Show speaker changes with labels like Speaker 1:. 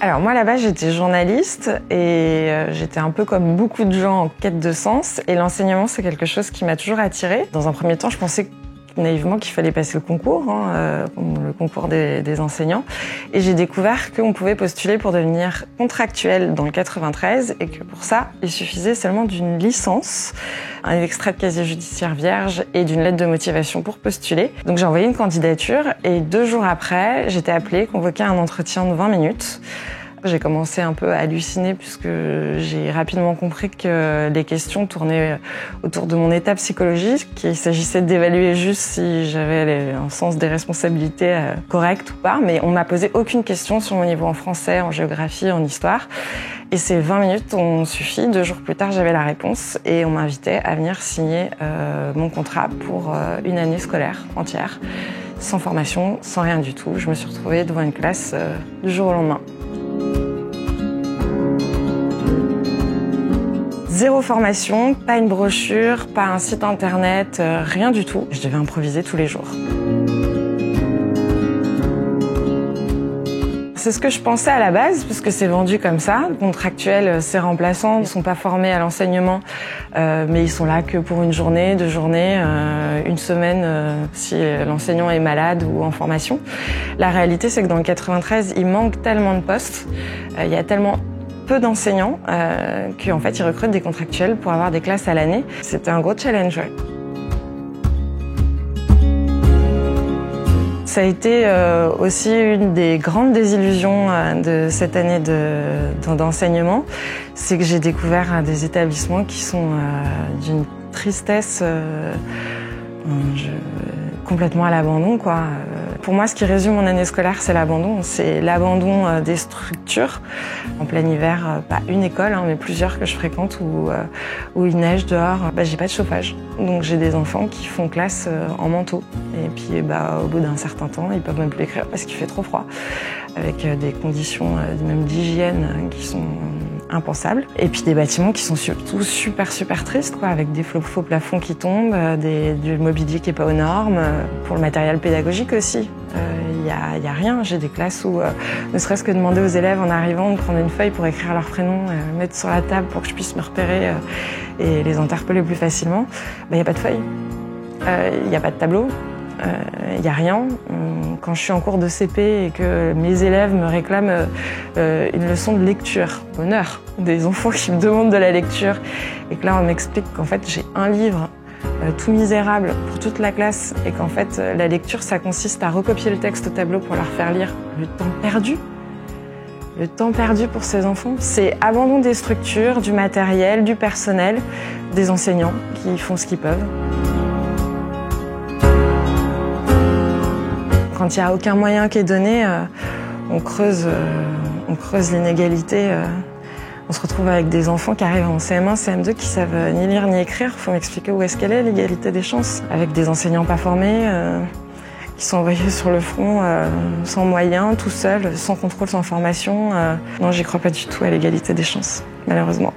Speaker 1: Alors moi, à la base, j'étais journaliste et j'étais un peu comme beaucoup de gens en quête de sens. Et l'enseignement, c'est quelque chose qui m'a toujours attirée. Dans un premier temps, je pensais naïvement qu'il fallait passer le concours, le concours des enseignants. Et j'ai découvert qu'on pouvait postuler pour devenir contractuel dans le 93 et que pour ça, il suffisait seulement d'une licence, un extrait de casier judiciaire vierge et d'une lettre de motivation pour postuler. Donc j'ai envoyé une candidature et 2 jours après, j'étais appelée, convoquée à un entretien de 20 minutes. J'ai commencé un peu à halluciner puisque j'ai rapidement compris que les questions tournaient autour de mon état psychologique, qu'il s'agissait d'évaluer juste si j'avais un sens des responsabilités correct ou pas, mais on m'a posé aucune question sur mon niveau en français, en géographie, en histoire. Et ces 20 minutes ont suffi. 2 jours plus tard, j'avais la réponse et on m'invitait à venir signer mon contrat pour une année scolaire entière, sans formation, sans rien du tout. Je me suis retrouvée devant une classe du jour au lendemain. 0 formation, pas une brochure, pas un site internet, rien du tout. Je devais improviser tous les jours. C'est ce que je pensais à la base, puisque c'est vendu comme ça. Contractuels, c'est remplaçant. Ils ne sont pas formés à l'enseignement, mais ils sont là que pour une journée, 2 journées, une semaine, si l'enseignant est malade ou en formation. La réalité, c'est que dans le 93, il manque tellement de postes, il y a tellement peu d'enseignants qu'en fait, ils recrutent des contractuels pour avoir des classes à l'année. C'était un gros challenge, ouais. Ça a été aussi une des grandes désillusions de cette année d'enseignement, c'est que j'ai découvert des établissements qui sont d'une tristesse complètement à l'abandon, quoi. Pour moi, ce qui résume mon année scolaire, c'est l'abandon. C'est l'abandon des structures. En plein hiver, pas une école, mais plusieurs que je fréquente où il neige dehors. J'ai pas de chauffage. Donc j'ai des enfants qui font classe en manteau. Et puis au bout d'un certain temps, ils peuvent même plus écrire parce qu'il fait trop froid. Avec des conditions même d'hygiène qui sont impensables. Et puis des bâtiments qui sont surtout super tristes, quoi, avec des faux plafonds qui tombent, du mobilier qui est pas aux normes, pour le matériel pédagogique aussi. Il y a rien. J'ai des classes où, ne serait-ce que demander aux élèves en arrivant de prendre une feuille pour écrire leur prénom, mettre sur la table pour que je puisse me repérer et les interpeller plus facilement, il n'y a pas de feuille. Il n'y a pas de tableau. Il n'y a rien. Quand je suis en cours de CP et que mes élèves me réclament une leçon de lecture, honneur, des enfants qui me demandent de la lecture, et que là on m'explique qu'en fait j'ai un livre tout misérable pour toute la classe et qu'en fait la lecture ça consiste à recopier le texte au tableau pour leur faire lire. Le temps perdu pour ces enfants, c'est abandon des structures, du matériel, du personnel, des enseignants qui font ce qu'ils peuvent. Quand il n'y a aucun moyen qui est donné, on creuse l'inégalité. On se retrouve avec des enfants qui arrivent en CM1, CM2 qui savent ni lire ni écrire. Il faut m'expliquer où est-ce qu'elle est, l'égalité des chances. Avec des enseignants pas formés, qui sont envoyés sur le front sans moyens, tout seuls, sans contrôle, sans formation. Non, j'y crois pas du tout à l'égalité des chances, malheureusement.